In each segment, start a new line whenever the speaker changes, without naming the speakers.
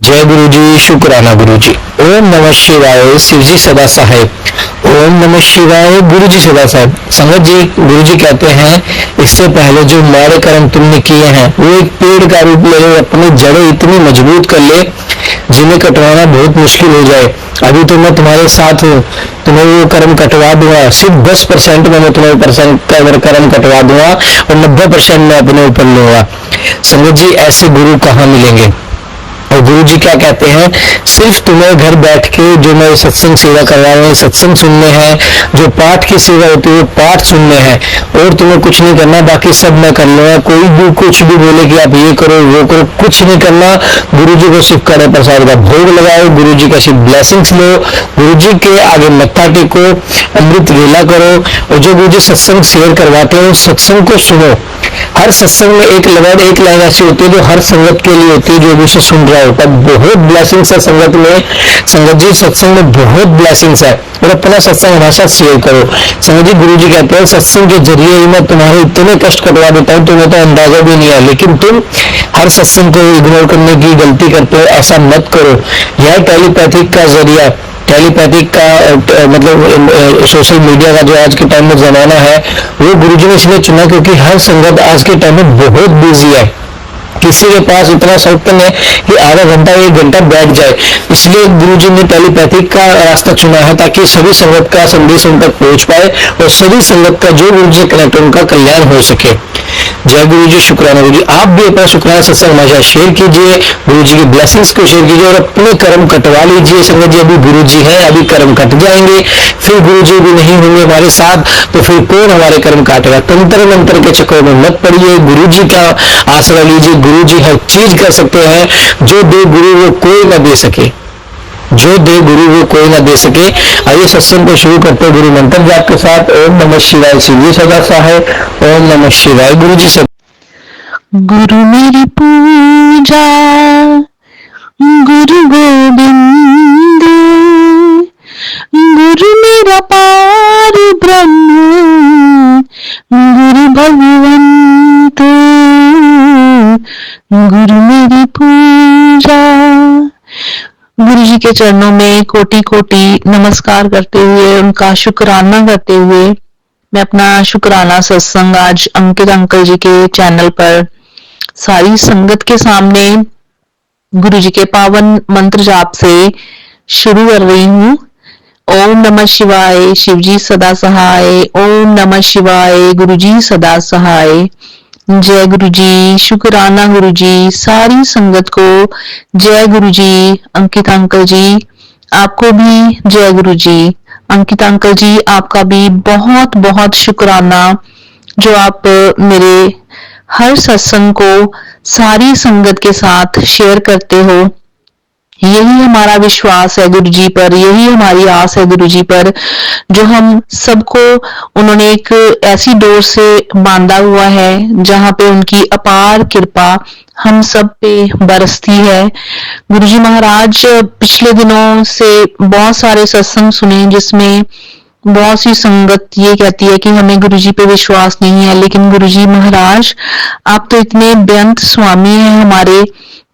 जय गुरु जी, शुक्राना गुरु जी। ओम नमः शिवाय, शिव जी सदा सहाय। ओम नमः शिवाय, गुरु जी सदा साहेब। संगत जी, गुरु जी कहते हैं इससे पहले जो माड़े कर्म तुमने किए हैं वो एक पेड़ का रूप ले ले, अपनी जड़ें इतनी मजबूत कर ले जिन्हें कटवाना बहुत मुश्किल हो जाए। अभी तो मैं तुम्हारे साथ हूँ, तुम्हें वो कर्म कटवा दूंगा। सिर्फ 10% में मैं तुम्हें कर्म कटवा दूंगा और 90% मैं अपने ऊपर लूंगा। संगत जी, ऐसे गुरु कहाँ मिलेंगे? और गुरु जी क्या कहते हैं, सिर्फ तुम्हें घर बैठ के जो मैं सत्संग सेवा करवा रहे हैं, सत्संग सुनने हैं, जो पाठ की सेवा होती है वो पाठ सुनने हैं, और तुम्हें कुछ नहीं करना, बाकी सब मैं कर लूंगा। कोई भी कुछ भी बोले कि आप ये करो वो करो, कुछ नहीं करना। गुरु जी को सिर्फ कड़े प्रसाद का भोग लगाओ, गुरु जी का सिर्फ ब्लेसिंग्स लो, गुरु जी के आगे मत्था टेको, अमृत वेला करो, और जो गुरु जी सत्संग शेयर करवाते हैं उस सत्संग को सुनो। हर सत्संग में एक लाइन ऐसी होती है जो हर संगत के लिए होती है, जो भी उसे सुन रहा होता है। बहुत ब्लेसिंग्स है संगत में। संगत जी, सत्संग में बहुत ब्लेसिंग्स है, और अपना सत्संग हमेशा शेयर करो। संगत जी, गुरु जी कहते हैं सत्संग के जरिए ही मैं तुम्हारे इतने कष्ट कटवा देता हूँ, तुम्हें तो अंदाजा भी नहीं है, लेकिन तुम हर सत्संग को इग्नोर करने की गलती करते हो। ऐसा मत करो। यह टेलीपैथिक का जरिया, टेलीपैथिक का मतलब सोशल मीडिया का जो आज के टाइम में जमाना है, वो गुरुजी ने इसलिए चुना क्योंकि हर संगत आज के टाइम में बहुत बिजी है। किसी के पास इतना शौक है कि आधा घंटा 1 घंटा बैठ जाए, इसलिए गुरुजी ने टेलीपैथिक का रास्ता चुना है ताकि सभी संगत का संदेश उन तक पहुंच पाए और सभी संगत का जो गुरुजी से कनेक्ट उनका कल्याण हो सके। जय गुरु जी, शुक्राना गुरु जी। आप भी अपना शुक्राना सत्संग हमेशा शेयर कीजिए, गुरु जी की ब्लेसिंग्स को शेयर कीजिए और अपने कर्म कटवा लीजिए। संगत जी, अभी गुरु जी हैं, अभी कर्म कट जाएंगे, फिर गुरु जी भी नहीं होंगे हमारे साथ, तो फिर कौन हमारे कर्म काटेगा? तंत्र मंत्र के चक्कर में मत पड़िए, गुरु जी का आसरा लीजिए। गुरु जी हर चीज कर सकते हैं, जो दे गुरु वो कोई न दे सके, जो दे गुरु वो कोई ना दे सके। आइए सत्संग को शुरू करते हैं गुरु मंत्र जाप के साथ। ओम नमः शिवाय, शिव जी सदा सहाय। ओम नमः शिवाय, गुरु जी सब।
गुरु मेरी पूजा, गुरु गोविंद, गुरु मेरा पार ब्रह्म, गुरु भगवंत, गुरु मेरी पूजा। गुरु जी के चरणों में कोटि कोटि नमस्कार करते हुए, उनका शुक्राना करते हुए, मैं अपना शुक्राना सत्संग आज अंकित अंकल जी के चैनल पर सारी संगत के सामने गुरु जी के पावन मंत्र जाप से शुरू कर रही हूँ। ओम नमः शिवाय, शिव जी सदा सहाय। ओम नमः शिवाय, गुरु जी सदा सहाय। जय गुरु जी, शुक्राना गुरु जी, सारी संगत को जय गुरु जी। अंकित अंकल जी, आपको भी जय गुरु जी। अंकित अंकल जी, आपका भी बहुत बहुत शुक्राना, जो आप मेरे हर सत्संग को सारी संगत के साथ शेयर करते हो। यही हमारा विश्वास है गुरु जी पर, यही हमारी आस है गुरु जी पर, जो हम सबको उन्होंने एक ऐसी डोर से बांधा हुआ है जहां पे उनकी अपार कृपा हम सब पे बरसती है। गुरु जी महाराज पिछले दिनों से बहुत सारे सत्संग सुने जिसमें बहुत सी संगत ये कहती है कि हमें गुरु जी पे विश्वास नहीं है, लेकिन गुरु जी महाराज आप तो इतने बेअंत स्वामी हैं हमारे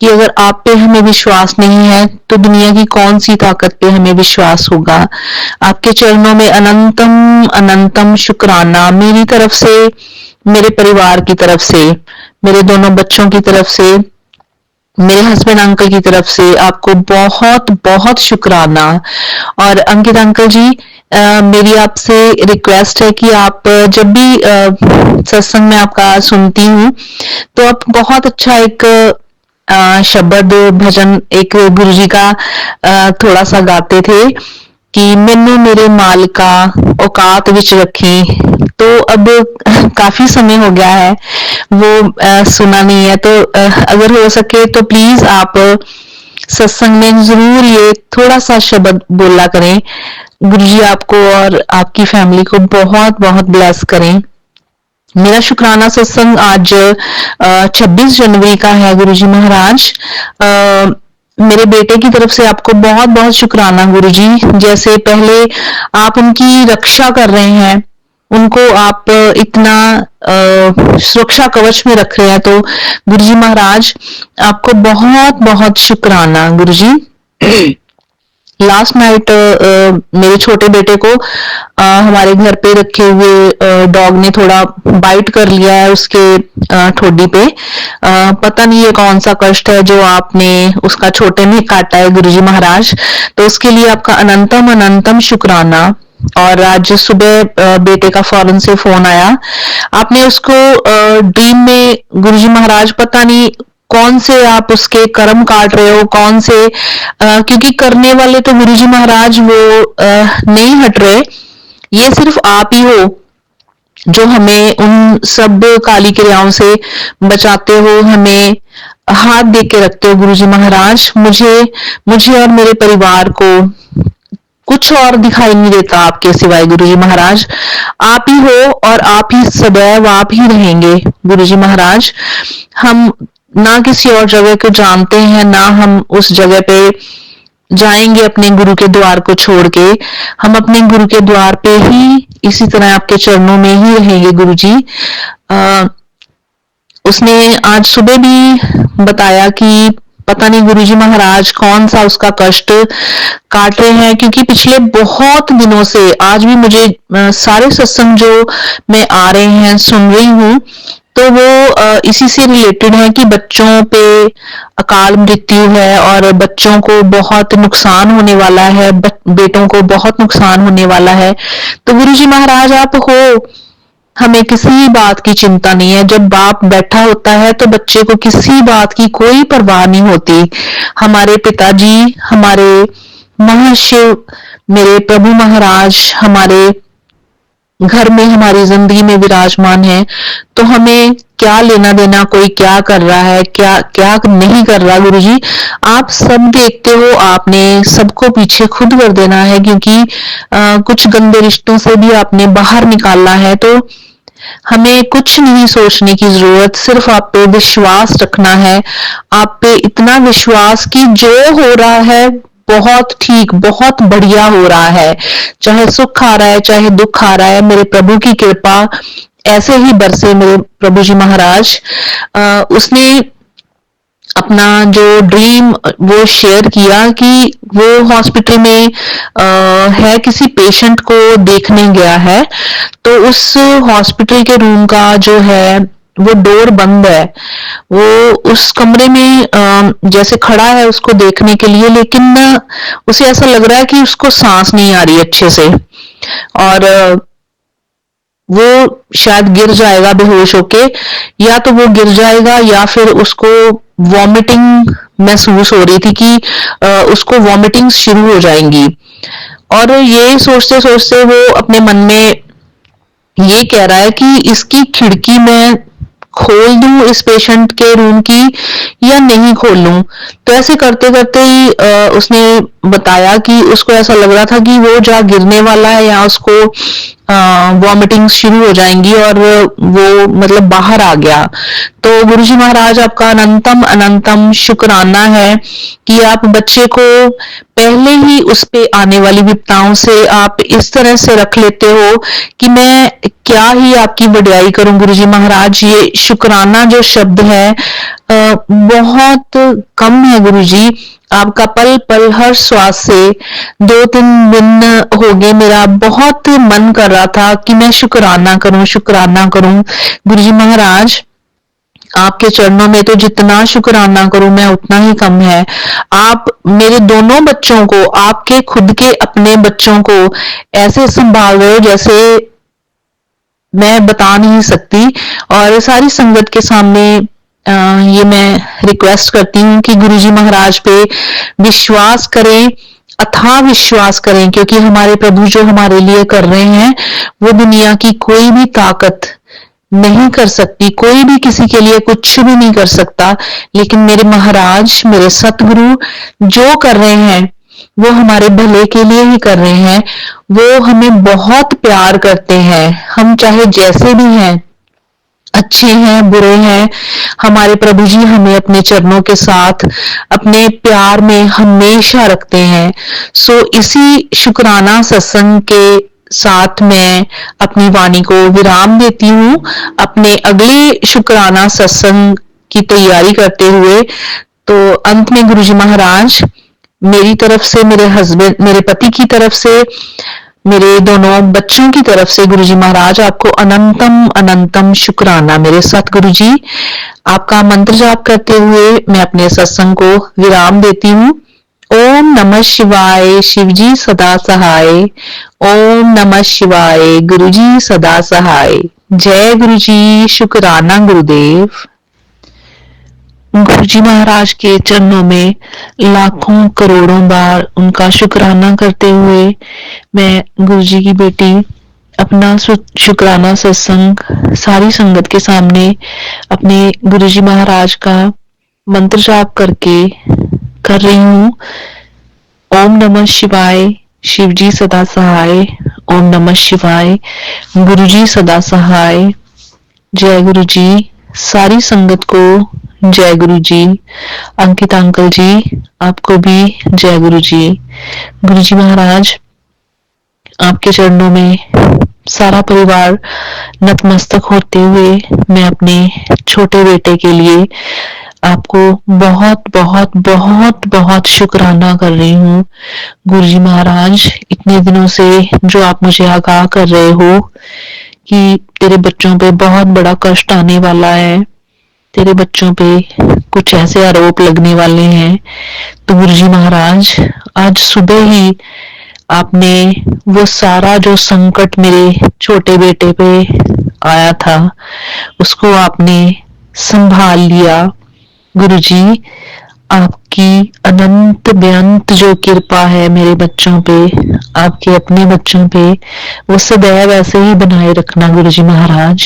कि अगर आप पे हमें विश्वास नहीं है तो दुनिया की कौन सी ताकत पे हमें विश्वास होगा। आपके चरणों में अनंतम अनंतम शुक्राना, मेरी तरफ से, मेरे परिवार की तरफ से, मेरे दोनों बच्चों की तरफ से, मेरे हस्बैंड अंकल की तरफ से आपको बहुत बहुत शुक्राना। और अंकित अंकल जी, मेरी आपसे रिक्वेस्ट है कि आप जब भी सत्संग में आपका सुनती हूँ तो आप बहुत अच्छा एक शब्द भजन एक गुरु जी का थोड़ा सा गाते थे कि मैनू मेरे मालिका औकात विच रखी। तो अब काफी समय हो गया है वो सुना नहीं है, तो अगर हो सके तो प्लीज आप सत्संग में जरूर ये थोड़ा सा शब्द बोला करें। गुरु जी आपको और आपकी फैमिली को बहुत बहुत ब्लेस करें। मेरा शुक्राना सत्संग आज 26 जनवरी का है गुरु जी महाराज। मेरे बेटे की तरफ से आपको बहुत बहुत शुक्राना गुरु जी। जैसे पहले आप उनकी रक्षा कर रहे हैं, उनको आप इतना सुरक्षा कवच में रख रहे हैं, तो गुरुजी महाराज आपको बहुत बहुत शुक्राना गुरुजी। लास्ट नाइट मेरे छोटे बेटे को हमारे घर पे रखे हुए डॉग ने थोड़ा बाइट कर लिया है उसके ठोडी पे। पता नहीं ये कौन सा कष्ट है जो आपने उसका छोटे में काटा है गुरुजी महाराज, तो उसके लिए आपका अनंतम अनंतम शुक्राना। और आज सुबह बेटे का फौरन से फोन आया, आपने उसको ड्रीम में गुरुजी महाराज पता नहीं कौन से आप उसके कर्म काट रहे हो, कौन से क्योंकि करने वाले तो गुरुजी महाराज वो नहीं हट रहे, ये सिर्फ आप ही हो जो हमें उन सब काली क्रियाओं से बचाते हो, हमें हाथ दे के रखते हो गुरुजी महाराज। मुझे और मेरे परिवार को कुछ और दिखाई नहीं देता आपके सिवाय गुरुजी महाराज। आप ही हो और आप ही सदैव आप ही रहेंगे गुरुजी महाराज। हम ना किसी और जगह को जानते हैं, ना हम उस जगह पे जाएंगे अपने गुरु के द्वार को छोड़ के। हम अपने गुरु के द्वार पे ही इसी तरह आपके चरणों में ही रहेंगे गुरुजी। उसने आज सुबह भी बताया कि पता नहीं गुरुजी महाराज कौन सा उसका कष्ट काट रहे हैं, क्योंकि पिछले बहुत दिनों से आज भी मुझे सारे सत्संग जो मैं आ रहे हैं सुन रही हूँ, तो वो इसी से रिलेटेड है कि बच्चों पे अकाल मृत्यु है और बच्चों को बहुत नुकसान होने वाला है, बेटों को बहुत नुकसान होने वाला है। तो गुरुजी महाराज आप हो, हमें किसी बात की चिंता नहीं है। जब बाप बैठा होता है तो बच्चे को किसी बात की कोई परवाह नहीं होती। हमारे पिताजी, हमारे महाशिव, मेरे प्रभु महाराज हमारे घर में, हमारी जिंदगी में विराजमान है, तो हमें क्या लेना देना कोई क्या कर रहा है, क्या क्या नहीं कर रहा। गुरुजी आप सब देखते हो, आपने सबको पीछे खुद कर देना है, क्योंकि कुछ गंदे रिश्तों से भी आपने बाहर निकालना है। तो हमें कुछ नहीं सोचने की जरूरत, सिर्फ आप पे विश्वास रखना है। आप पे इतना विश्वास कि जो हो रहा है बहुत ठीक, बहुत बढ़िया हो रहा है। चाहे सुख आ रहा है, चाहे दुख आ रहा है, मेरे प्रभु की कृपा ऐसे ही बरसे मेरे प्रभु जी महाराज। उसने अपना जो ड्रीम वो शेयर किया कि वो हॉस्पिटल में है, किसी पेशेंट को देखने गया है, तो उस हॉस्पिटल के रूम का जो है वो डोर बंद है। वो उस कमरे में जैसे खड़ा है उसको देखने के लिए, लेकिन उसे ऐसा लग रहा है कि उसको सांस नहीं आ रही अच्छे से, और वो शायद गिर जाएगा बेहोश होके, या तो वो गिर जाएगा या फिर उसको वॉमिटिंग महसूस हो रही थी कि उसको वॉमिटिंग शुरू हो जाएंगी। और ये सोचते सोचते वो अपने मन में ये कह रहा है कि इसकी खिड़की मैं खोल दूं इस पेशेंट के रूम की या नहीं खोलूं। तो ऐसे करते करते ही उसने बताया कि उसको ऐसा लग रहा था कि वो जहाँ गिरने वाला है या उसको वॉमिटिंग शुरू हो जाएंगी, और वो मतलब बाहर आ गया। तो गुरुजी महाराज आपका अनंतम अनंतम शुक्राना है कि आप बच्चे को पहले ही उस पे आने वाली विपदाओं से आप इस तरह से रख लेते हो कि मैं क्या ही आपकी बड़ाई करूं गुरुजी महाराज। ये शुक्राना जो शब्द है बहुत कम है गुरुजी। आपका पल पल हर श्वास से 2-3 दिन हो गए मेरा बहुत मन कर रहा था कि मैं शुक्राना करूं गुरुजी महाराज। आपके चरणों में तो जितना शुक्राना करूं मैं उतना ही कम है। आप मेरे दोनों बच्चों को, आपके खुद के अपने बच्चों को ऐसे संभाल रहे हो जैसे मैं बता नहीं सकती। और सारी संगत के सामने ये मैं रिक्वेस्ट करती हूँ कि गुरुजी महाराज पे विश्वास करें, अथाह विश्वास करें, क्योंकि हमारे प्रभु जो हमारे लिए कर रहे हैं वो दुनिया की कोई भी ताकत नहीं कर सकती, कोई भी किसी के लिए कुछ भी नहीं कर सकता। लेकिन मेरे महाराज, मेरे सतगुरु जो कर रहे हैं वो हमारे भले के लिए ही कर रहे हैं। वो हमें बहुत प्यार करते हैं, हम चाहे जैसे भी हैं, अच्छे हैं बुरे हैं, हमारे प्रभु जी हमें अपने चरणों के साथ अपने प्यार में हमेशा रखते हैं। सो इसी शुक्राना सत्संग के साथ मैं अपनी वाणी को विराम देती हूँ अपने अगले शुक्राना सत्संग की तैयारी करते हुए। तो अंत में गुरुजी महाराज मेरी तरफ से, मेरे हस्बैंड, मेरे पति की तरफ से, मेरे दोनों बच्चों की तरफ से गुरुजी महाराज आपको अनंतम अनंतम शुक्राना। मेरे सतगुरु जी, आपका मंत्र जाप करते हुए मैं अपने सत्संग को विराम देती हूँ। ओम नमः शिवाय, शिवजी सदा सहाय। ओम नमः शिवाय, गुरुजी सदा सहाय। जय गुरुजी, शुक्राना गुरुदेव। गुरुजी महाराज के चरणों में लाखों करोड़ों बार उनका शुक्राना करते हुए मैं गुरुजी की बेटी अपना शुक्राना सत्संग सारी संगत के सामने अपने गुरुजी महाराज का मंत्र जाप करके कर रही हूँ। ओम नमः शिवाय, शिवजी सदा सहाय। ओम नमः शिवाय, गुरुजी सदा सहाय। जय गुरुजी, सारी संगत को जय गुरुजी। अंकिता अंकल जी, आपको भी जय गुरुजी। गुरुजी महाराज, आपके चरणों में सारा परिवार नतमस्तक होते हुए मैं अपने छोटे बेटे के लिए आपको बहुत बहुत बहुत बहुत शुक्राना कर रही हूँ। गुरुजी महाराज, इतने दिनों से जो आप मुझे आगाह कर रहे हो कि तेरे बच्चों पे बहुत बड़ा कष्ट आने वाला है, तेरे बच्चों पे कुछ ऐसे आरोप लगने वाले हैं, तो गुरुजी महाराज आज सुबह ही आपने वो सारा जो संकट मेरे छोटे बेटे पे आया था उसको आपने संभाल लिया। गुरुजी, आपकी अनंत बेअंत जो कृपा है मेरे बच्चों पे, आपके अपने बच्चों पे, वो सदैव ऐसे ही बनाए रखना गुरुजी महाराज।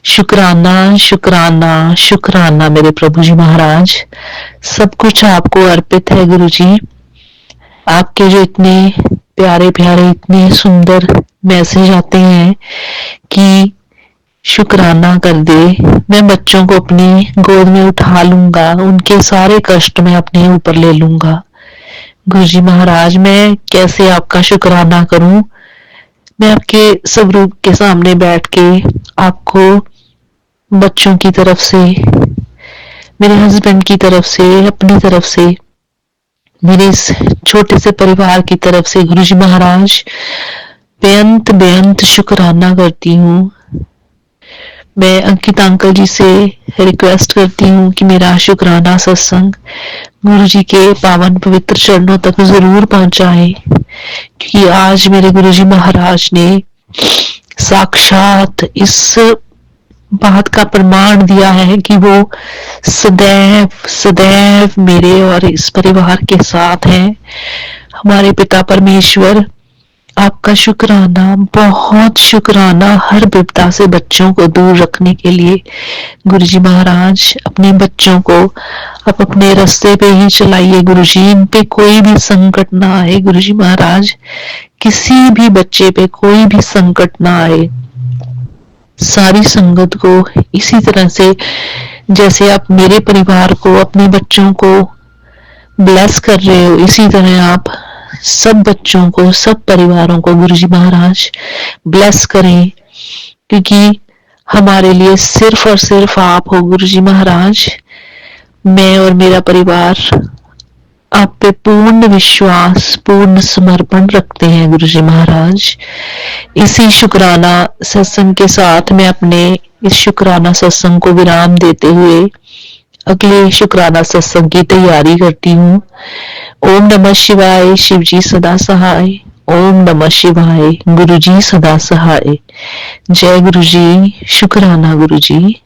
शुक्राना शुक्राना शुक्राना मेरे प्रभु जी महाराज। सब कुछ आपको अर्पित है गुरुजी। आपके जो इतने प्यारे प्यारे, इतने सुंदर मैसेज आते हैं कि शुक्राना कर दे, मैं बच्चों को अपनी गोद में उठा लूंगा, उनके सारे कष्ट मैं अपने ऊपर ले लूंगा। गुरुजी महाराज, मैं कैसे आपका शुक्राना करूं? मैं आपके स्वरूप के सामने बैठ के आपको बच्चों की तरफ से, मेरे हस्बैंड की तरफ से, अपनी तरफ से, मेरे इस छोटे से परिवार की तरफ से गुरुजी महाराज बेअंत बेअंत शुक्राना करती हूँ। मैं अंकिता अंकल जी से रिक्वेस्ट करती हूँ कि मेरा शुक्राना सत्संग गुरुजी के पावन पवित्र चरणों तक जरूर पहुंचाए, क्योंकि आज मेरे गुरुजी महाराज ने साक्षात इस बात का प्रमाण दिया है कि वो सदैव सदैव मेरे और इस परिवार के साथ हैं। हमारे पिता परमेश्वर, आपका शुक्राना, बहुत शुक्राना हर विपदा से बच्चों को दूर रखने के लिए। गुरुजी महाराज, अपने बच्चों को आप अपने रास्ते पे ही चलाइए गुरुजी, इन पे कोई भी संकट ना आए गुरुजी महाराज, किसी भी बच्चे पे कोई भी संकट ना आए। सारी संगत को इसी तरह से जैसे आप मेरे परिवार को, अपने बच्चों को ब्लेस कर रहे हो, इसी तरह आप सब बच्चों को, सब परिवारों को गुरुजी महाराज ब्लेस करें, क्योंकि हमारे लिए सिर्फ और सिर्फ आप हो गुरुजी महाराज। मैं और मेरा परिवार आप पे पूर्ण विश्वास, पूर्ण समर्पण रखते हैं गुरुजी महाराज। इसी शुक्राना सत्संग के साथ मैं अपने इस शुक्राना सत्संग को विराम देते हुए अगले शुक्राना सत्संग की तैयारी करती हूँ। ओम नमः शिवाय, शिवजी सदा सहाय। ओम नमः शिवाय, गुरुजी सदा सहाय। जय गुरुजी, शुक्राना गुरुजी।